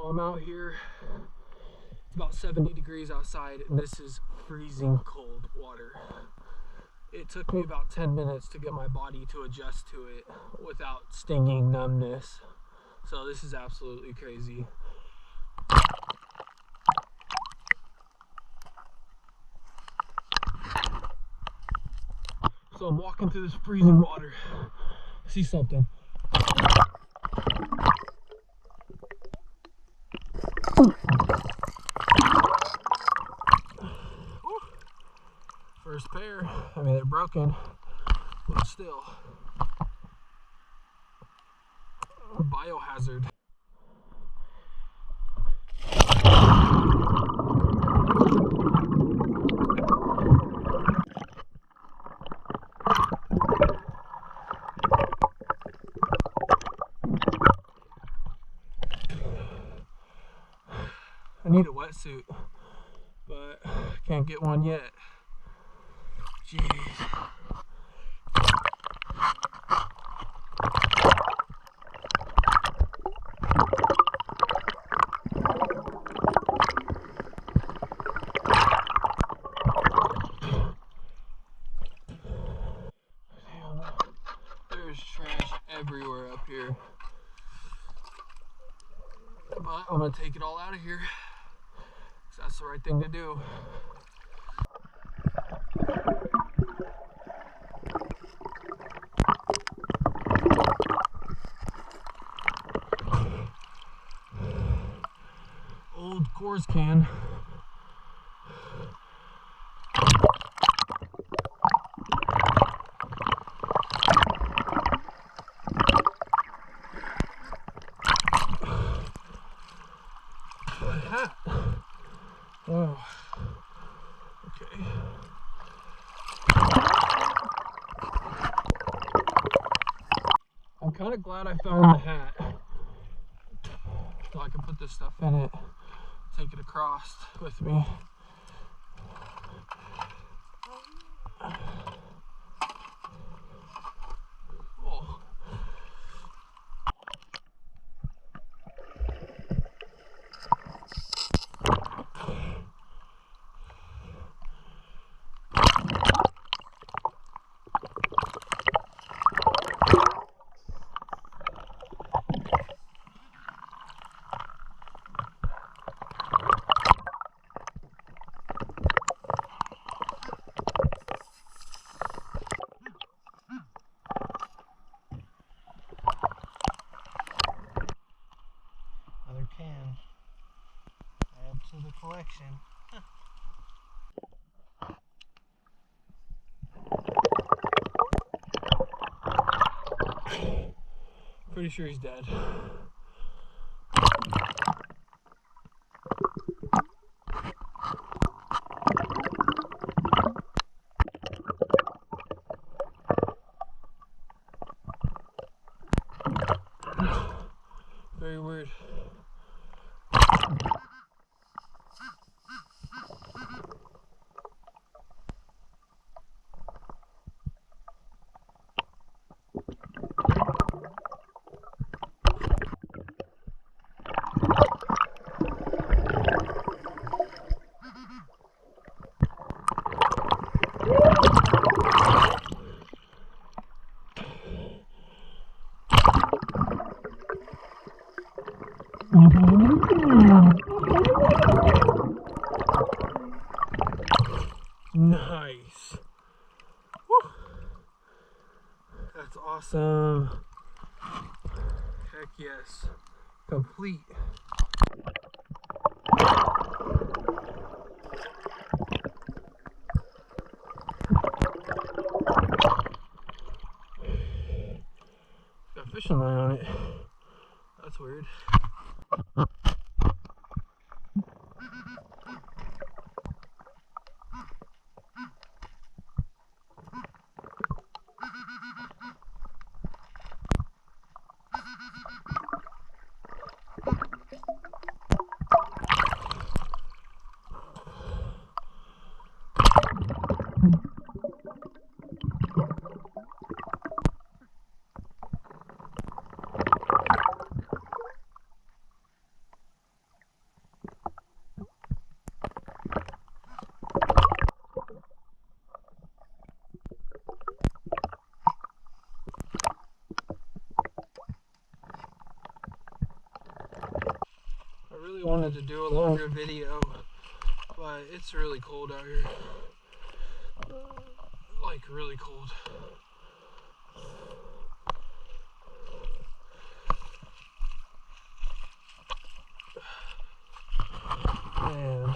I'm out here. It's about 70 degrees outside, and this is freezing cold water. It took me about 10 minutes to get my body to adjust to it without stinging numbness. So this is absolutely crazy. So I'm walking through this freezing water. I see something. First pair. I mean, they're broken, but still. Biohazard. I need a wetsuit, but can't get one yet. Jeez. There's trash everywhere up here. But I'm gonna take it all out of here, 'cause that's the right thing to do. Old Coors can. Hat. Oh, okay. I'm kind of glad I found the hat, so I can put this stuff in it, take it across with me. Oh. Can add to the collection. Pretty sure he's dead. Very weird. Nice. Woo. That's awesome. Heck yes. Complete. Got a fishing line on it. That's weird. really wanted to do a longer video, but it's really cold out here. Like, really cold. And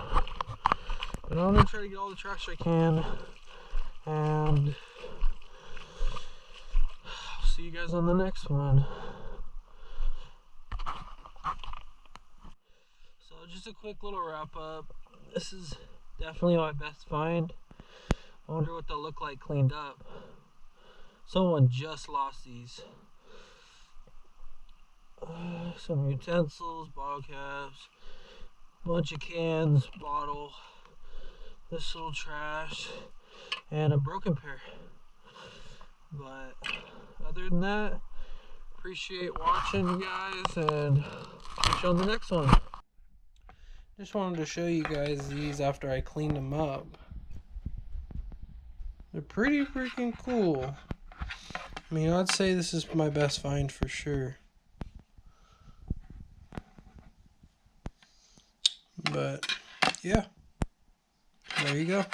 but I'm gonna try to get all the trash I can, and I'll see you guys on the next one. So just a quick little wrap up. This is definitely my best find. I wonder what they'll look like cleaned up. Someone just lost these. Some utensils, bottle caps, bunch of cans, bottle, this little trash, and a broken pair. But other than that, appreciate watching, you guys, and catch you on the next one. Just wanted to show you guys these after I cleaned them up. They're pretty freaking cool. I mean, I'd say this is my best find for sure. But yeah, there you go.